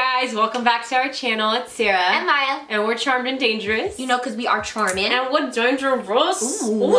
guys, welcome back to our channel. It's Sarah. And Maya. And we're charmed and dangerous. You know, because we are charming. And we're dangerous. Ooh.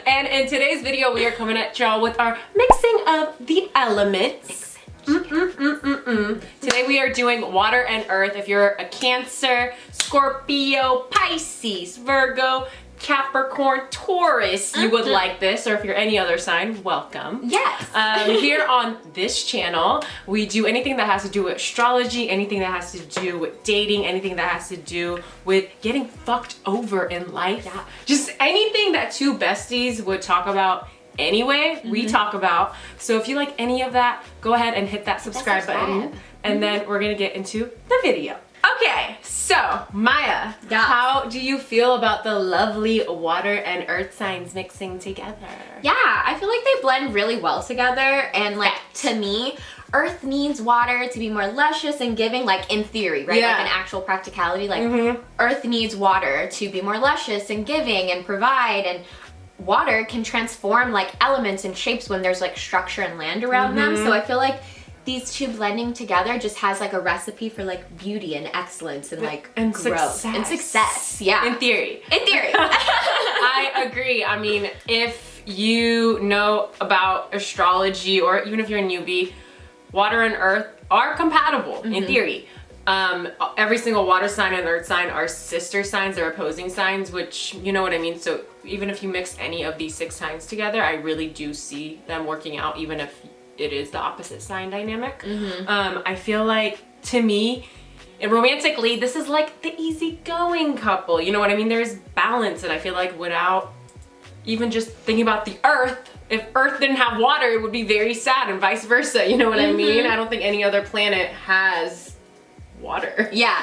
And in today's video, we are coming at y'all with our mixing of the elements. Today we are doing water and earth. If you're a Cancer, Scorpio, Pisces, Virgo, Capricorn, Taurus, you would like this, or if you're any other sign, welcome. Yes. Here on this channel, we do anything that has to do with astrology, anything that has to do with dating, anything that has to do with getting fucked over in life. Yeah. Just anything that two besties would talk about anyway, we talk about. So if you like any of that, go ahead and hit that subscribe button, and then we're gonna get into the video. Okay, so Maya, how do you feel about the lovely water and earth signs mixing together? Yeah, I feel like they blend really well together, and like to me, earth needs water to be more luscious and giving, like in theory, right? Like in actual practicality, like earth needs water to be more luscious and giving and provide, and water can transform like elements and shapes when there's like structure and land around them. So I feel like these two blending together just has like a recipe for like beauty and excellence and like growth and success. Yeah. In theory. In theory. I agree. I mean, if you know about astrology, or even if you're a newbie, water and earth are compatible in theory. Every single water sign and earth sign are sister signs, they're opposing signs, which you know what I mean. So even if you mix any of these 6 signs together, I really do see them working out, even if it is the opposite sign dynamic. I feel like, to me, and romantically, this is like the easygoing couple. You know what I mean? There's balance, and I feel like without even just thinking about the earth, if earth didn't have water, it would be very sad, and vice versa. You know what I mean? I don't think any other planet has water. Yeah.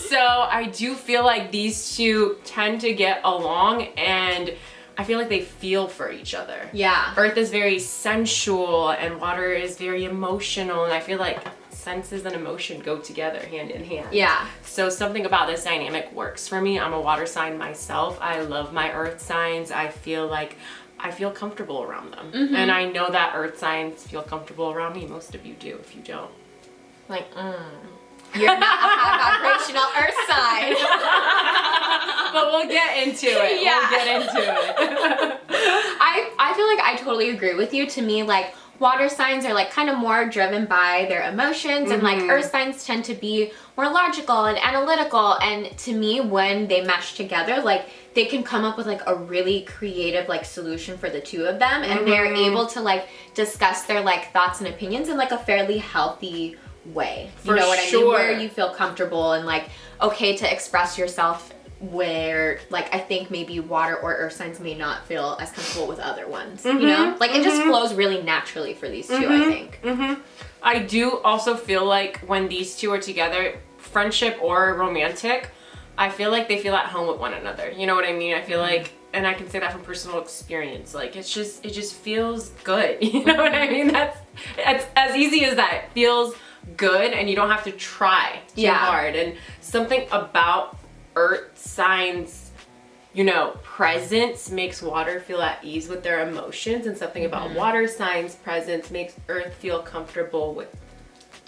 So I do feel like these two tend to get along, and I feel like they feel for each other. Yeah. Earth is very sensual and water is very emotional, and I feel like senses and emotion go together hand in hand. Yeah. So something about this dynamic works for me. I'm a water sign myself. I love my earth signs. I feel like I feel comfortable around them. And I know that earth signs feel comfortable around me. Most of you do. If you don't, like, you're not a high vibrational earth sign. But we'll get into it. Yeah. We'll get into it. I feel like I totally agree with you. To me, like, water signs are like kind of more driven by their emotions, and like earth signs tend to be more logical and analytical. And to me, when they mesh together, like they can come up with like a really creative like solution for the two of them, and they're able to like discuss their like thoughts and opinions in like a fairly healthy way. You know what I mean? Where you feel comfortable and like okay to express yourself, where like I think maybe water or earth signs may not feel as comfortable with other ones. You know, like it just flows really naturally for these two. I think I do also feel like when these two are together, friendship or romantic, I feel like they feel at home with one another. You know what I mean? I feel like, and I can say that from personal experience, like it just feels good. You know what I mean? That's as easy as that. It feels good, and you don't have to try too hard. And something about earth signs, you know, presence makes water feel at ease with their emotions, and something about water signs presence makes earth feel comfortable with,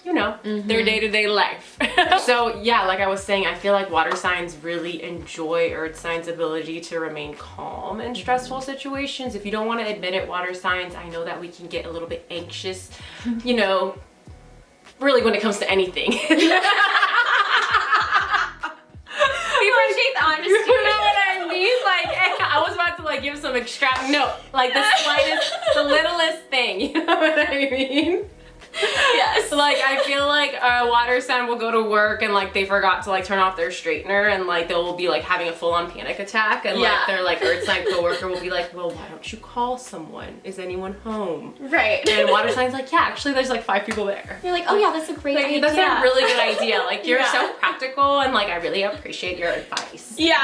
you know, their day-to-day life. So yeah, like I was saying, I feel like water signs really enjoy earth signs' ability to remain calm in stressful situations. If you don't want to admit it, water signs, I know that we can get a little bit anxious, you know, really when it comes to anything. We appreciate the honesty. You know what I mean? Like, I was about to like give some extravagant, no, like the slightest, the littlest thing, you know what I mean? Yes. Like I feel like a water sign will go to work and like they forgot to like turn off their straightener, and like they'll be like having a full-on panic attack, and like their like earth sign coworker will be like, well, why don't you call someone? Is anyone home? Right. And water sign's like, yeah, actually there's like 5 people there. You're like, oh yeah, that's a great idea. That's a really good idea. Like you're so practical, and like I really appreciate your advice. Yeah.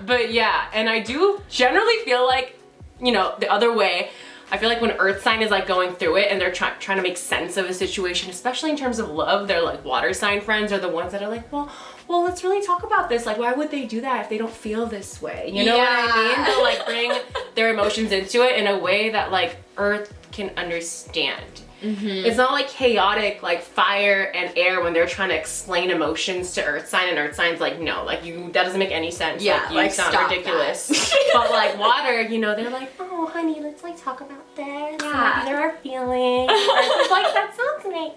But yeah, and I do generally feel like, you know, the other way, I feel like when earth sign is like going through it and they're trying to make sense of a situation, especially in terms of love, their like water sign friends are the ones that are like, well, let's really talk about this. Like, why would they do that if they don't feel this way? You know what I mean? They'll like bring their emotions into it in a way that like earth can understand. It's not like chaotic like fire and air when they're trying to explain emotions to earth sign, and earth sign's like, no, like that doesn't make any sense. Yeah, like, you like, sound stop ridiculous. But like water, you know, they're like, oh honey, let's like talk about this. Yeah. Maybe there are feelings. Earth is like, that sounds nice.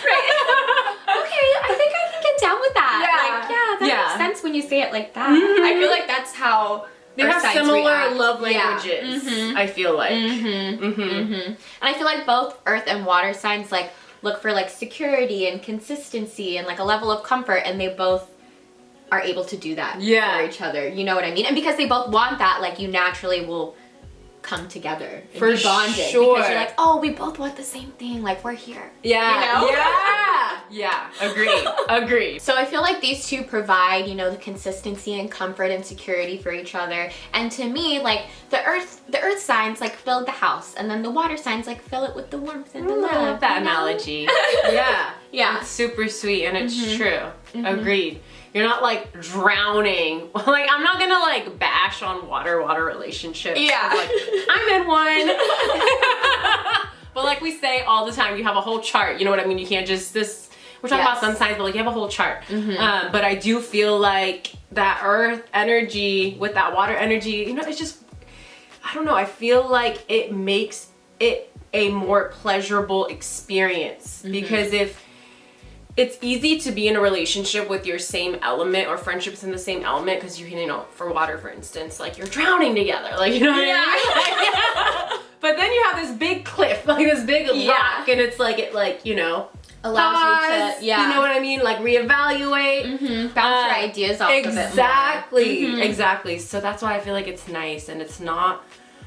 Okay, I think I can get down with that. Like, that makes sense when you say it like that. I feel like that's how They earth have signs similar react. love Yeah. languages, I feel like. And I feel like both earth and water signs like look for like security and consistency and like a level of comfort, and they both are able to do that for each other. You know what I mean? And because they both want that, like you naturally will come together and For be bonded sure. because you're like, oh, we both want the same thing. Like we're here. Yeah. You know? Yeah. Agreed. So I feel like these two provide, you know, the consistency and comfort and security for each other. And to me, like the earth signs like fill the house, and then the water signs like fill it with the warmth and the love. I love that you know? analogy. Yeah. It's super sweet, and it's true. Agreed. You're not like drowning. Like I'm not gonna like bash on water relationships. Yeah. Like I'm in one. But like we say all the time, you have a whole chart. You know what I mean? You can't just we're talking about sun signs, but like you have a whole chart. But I do feel like that earth energy with that water energy, you know, it's just, I don't know. I feel like it makes it a more pleasurable experience because if it's easy to be in a relationship with your same element or friendships in the same element because you can, you know, for water, for instance, like you're drowning together, like, you know what I mean? But then you have this big cliff, like this big rock, and it's like, it like, you know, allows pause, you to, you know what I mean? Like reevaluate. Bounce your ideas off of it more. Exactly. So that's why I feel like it's nice, and it's not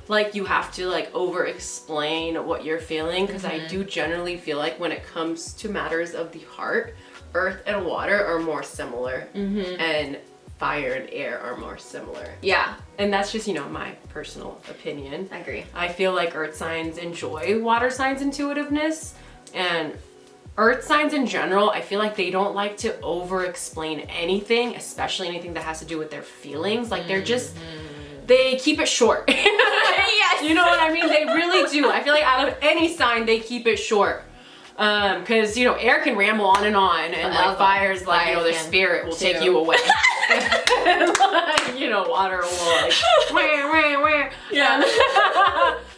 like you have to like over explain what you're feeling, because I do generally feel like when it comes to matters of the heart, earth and water are more similar, and fire and air are more similar. Yeah. And that's just, you know, my personal opinion. I agree. I feel like earth signs enjoy water signs' intuitiveness, and earth signs in general, I feel like they don't like to over explain anything, especially anything that has to do with their feelings. Like they're just, they keep it short. Yes. You know what I mean? They really do. I feel like out of any sign, they keep it short. Because, you know, air can ramble on, and like fire's like, you know, their spirit will take you away. Like, you know, water will like, wah. Yeah.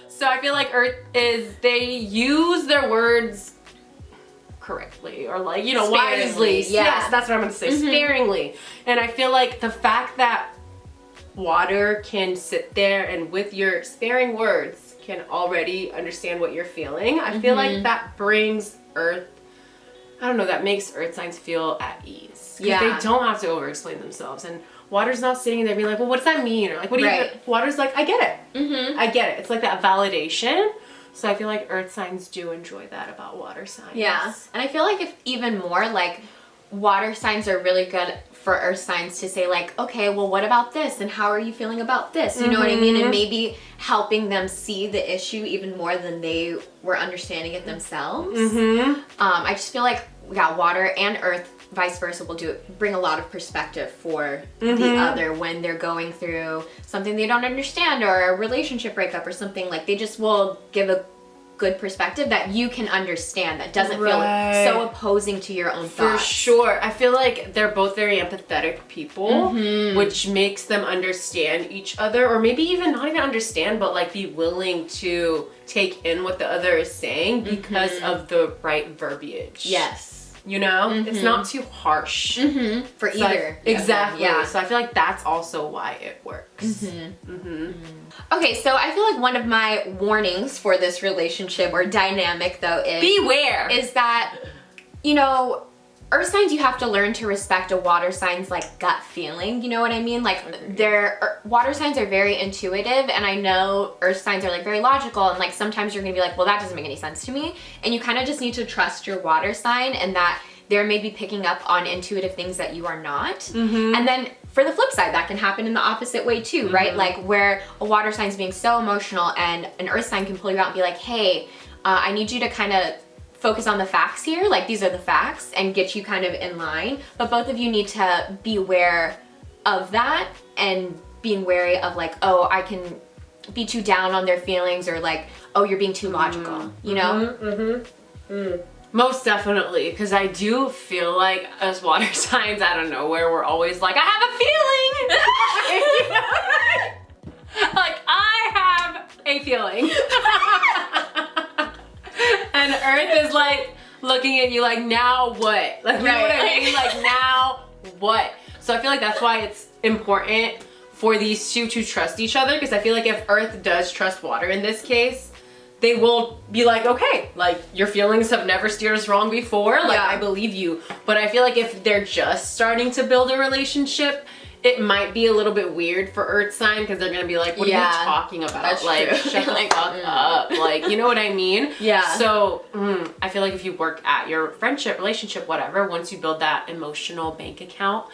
So I feel like earth they use their words correctly, or like, you know, Sparingly, wisely. yeah. Yes, that's what I'm gonna say, sparingly. And I feel like the fact that water can sit there and with your sparing words can already understand what you're feeling, I feel like that brings earth, I don't know, that makes earth signs feel at ease. Yeah. They don't have to over explain themselves, and water's not sitting there being like, well, what does that mean? Or like, what do you, water's like, I get it. I get it. It's like that validation. So I feel like earth signs do enjoy that about water signs. Yeah. And I feel like if even more, like water signs are really good for earth signs to say like, okay, well, what about this? And how are you feeling about this? You know what I mean? And maybe helping them see the issue even more than they were understanding it themselves. I just feel like, water and earth, vice versa, will bring a lot of perspective for the other when they're going through something they don't understand, or a relationship breakup or something. Like they just will give a good perspective that you can understand, that doesn't feel so opposing to your own thoughts. For sure. I feel like they're both very empathetic people, which makes them understand each other, or maybe even not even understand, but like be willing to take in what the other is saying because of the right verbiage. Yes. You know? It's not too harsh. For So either. exactly. Yeah. So I feel like that's also why it works. Okay, so I feel like one of my warnings for this relationship or dynamic though Beware! is that, you know, earth signs, you have to learn to respect a water sign's like gut feeling. You know what I mean? Like water signs are very intuitive, and I know earth signs are like very logical, and like sometimes you're gonna be like, well, that doesn't make any sense to me. And you kind of just need to trust your water sign, and that they're maybe picking up on intuitive things that you are not. And then for the flip side, that can happen in the opposite way too, right? Like where a water sign's being so emotional and an earth sign can pull you out and be like, hey, I need you to kind of focus on the facts here, like these are the facts, and get you kind of in line. But both of you need to be aware of that, and being wary of like, oh, I can be too down on their feelings or like, oh, you're being too logical, you know? Most definitely, because I do feel like as water signs out of nowhere, we're always like, I have a feeling. Like, I have a feeling. And Earth is like looking at you like, now what? Like, you know what I mean? Like, now what? So I feel like that's why it's important for these two to trust each other, because I feel like if Earth does trust water in this case, they will be like, okay, like your feelings have never steered us wrong before. Like, I believe you. But I feel like if they're just starting to build a relationship, it might be a little bit weird for Earth sign, because they're gonna be like, what are you talking about? That's like, true. shut the fuck up. Like, you know what I mean? Yeah. So I feel like if you work at your friendship, relationship, whatever, once you build that emotional bank account,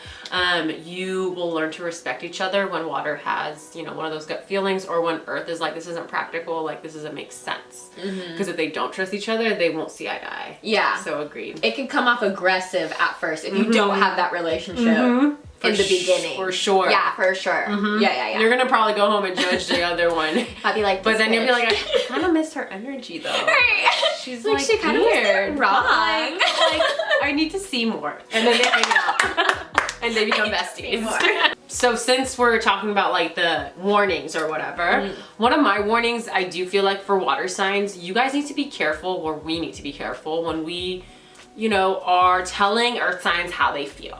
you will learn to respect each other when water has, you know, one of those gut feelings, or when Earth is like, this isn't practical, like this doesn't make sense. Because if they don't trust each other, they won't see eye to eye. Yeah. So agreed. It can come off aggressive at first if you don't have that relationship. In the beginning. For sure. Yeah, for sure. Yeah. You're gonna probably go home and judge the other one. I'll be like, but then you'll be like, I kind of missed her energy though. She's like she kind of weird. wrong. Like, I need to see more. And then they hang out. And they become besties. So since we're talking about like the warnings or whatever, one of my warnings, I do feel like for water signs, you guys need to be careful, or we need to be careful when we, you know, are telling Earth signs how they feel.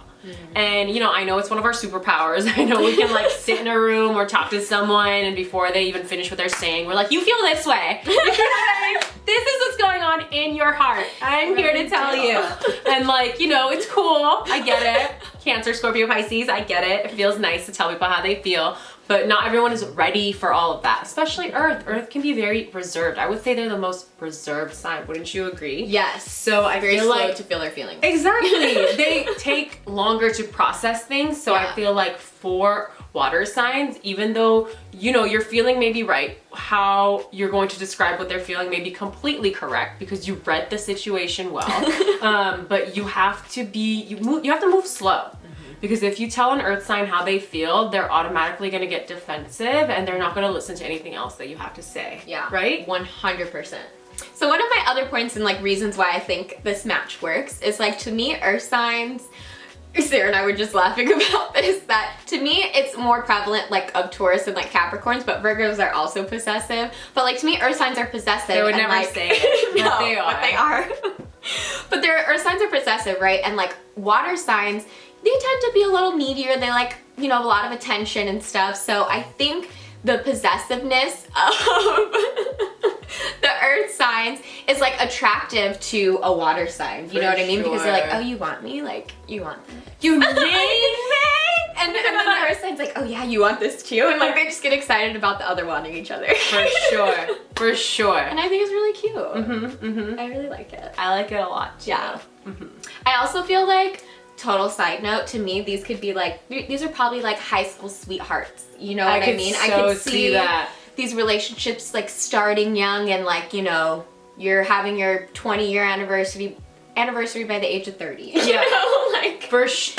And you know, I know it's one of our superpowers. I know we can like sit in a room or talk to someone, and before they even finish what they're saying, we're like, you feel this way. This is what's going on in your heart. I'm here to tell you. And like, you know, it's cool. I get it. Cancer, Scorpio, Pisces, I get it. It feels nice to tell people how they feel. But not everyone is ready for all of that, especially Earth. Earth can be very reserved. I would say they're the most reserved sign. Wouldn't you agree? Yes. So I very feel slow like to feel their feelings. Exactly. They take longer to process things. So I feel like for water signs, even though, you know, your feeling may be right, how you're going to describe what they're feeling may be completely correct because you read the situation well. But you have to you have to move slow. Because if you tell an Earth sign how they feel, they're automatically going to get defensive and they're not going to listen to anything else that you have to say. Yeah. Right? 100%. So one of my other points and like reasons why I think this match works is like, to me, Earth signs, Sarah and I were just laughing about this, that to me it's more prevalent like of Taurus and like Capricorns, but Virgos are also possessive. But like to me, Earth signs are possessive. They would and, never like, say it, no, but they are. But they are. But their Earth signs are possessive, right? And like water signs, they tend to be a little needier. They like, you know, a lot of attention and stuff. So I think the possessiveness of the Earth signs is like attractive to a water sign. You know what I mean? Because they're like, oh, you want me? Like, you want this. You need me? And then the Earth sign's like, oh yeah, you want this too? And like they just get excited about the other wanting each other. For sure. For sure. And I think it's really cute. I really like it. I like it a lot too. Yeah. I also feel like, total side note, to me, these could be like, these are probably like high school sweethearts. You know what I mean? I could see that. These relationships like starting young and like, you know, you're having your 20-year anniversary by the age of 30. Yeah. You know, like,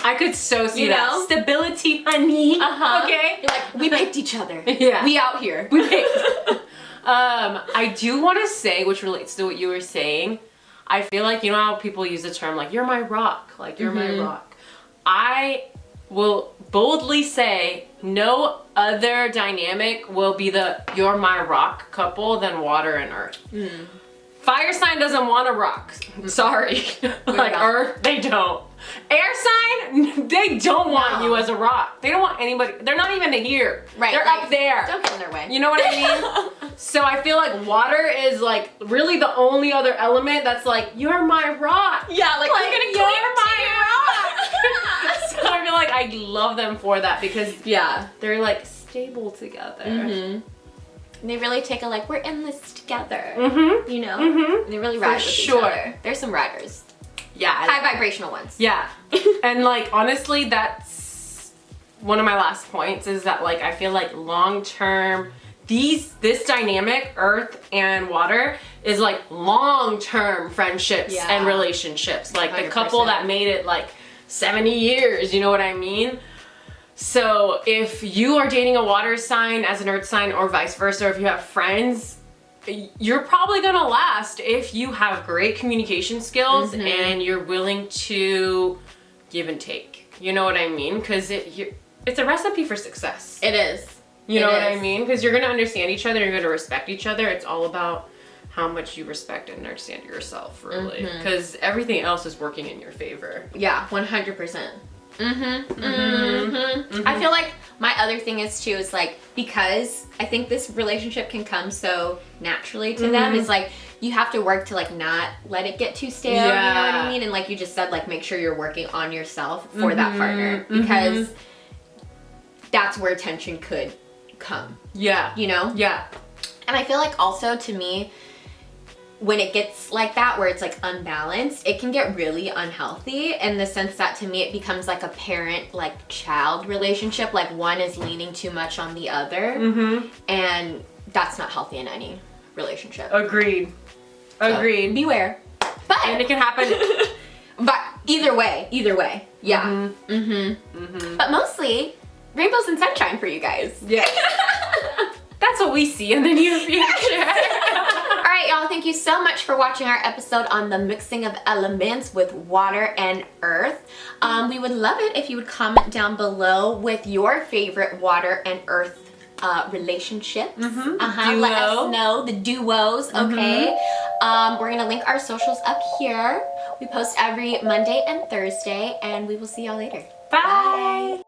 I could so see that. Stability, honey. Okay. You're like, we picked each other. Yeah. We out here. We picked. I do want to say, which relates to what you were saying, I feel like, you know how people use the term like, you're my rock, like you're my rock. I will boldly say no other dynamic will be the you're my rock couple than water and Earth. Fire sign doesn't want to rock. Sorry. Like Earth, they don't. Air sign, they don't want you as a rock. They don't want anybody. They're not even here. Right. They're like, up there. Don't get in their way. You know what I mean? So I feel like water is like really the only other element that's like, you're my rock. Yeah, like I'm gonna you're my rock. So I feel like I love them for that because they're like stable together. And they really take a like, we're in this together. You know? And they really ride with each other. There's some riders. Yeah. High vibrational ones. Yeah. And like honestly, that's one of my last points is that like I feel like long term this dynamic, Earth and water, is like long term friendships and relationships. Like 100%. The couple that made it like 70 years, you know what I mean? So if you are dating a water sign as an earth sign or vice versa, or if you have friends, you're probably gonna last if you have great communication skills and you're willing to give and take. You know what I mean? Because it's a recipe for success. It is. You know what I mean? Because you're gonna understand each other, you're gonna respect each other. It's all about how much you respect and understand yourself, really. Because everything else is working in your favor. Yeah, 100%. I feel like my other thing is too is like, because I think this relationship can come so naturally to them, is like you have to work to like not let it get too stale. You know what I mean? And like you just said, like make sure you're working on yourself for that partner, because that's where tension could come. Yeah. You know? Yeah. And I feel like also to me, when it gets like that, where it's like unbalanced, it can get really unhealthy in the sense that to me it becomes like a parent like child relationship, like one is leaning too much on the other, and that's not healthy in any relationship. Agreed. Agreed. So, beware. But and it can happen. But either way, yeah. But mostly rainbows and sunshine for you guys. Yeah. That's what we see in the near future. All right, y'all, thank you so much for watching our episode on the mixing of elements with water and earth. We would love it if you would comment down below with your favorite water and earth relationships. Let us know, the duos, okay? We're gonna link our socials up here. We post every Monday and Thursday, and we will see y'all later. Bye.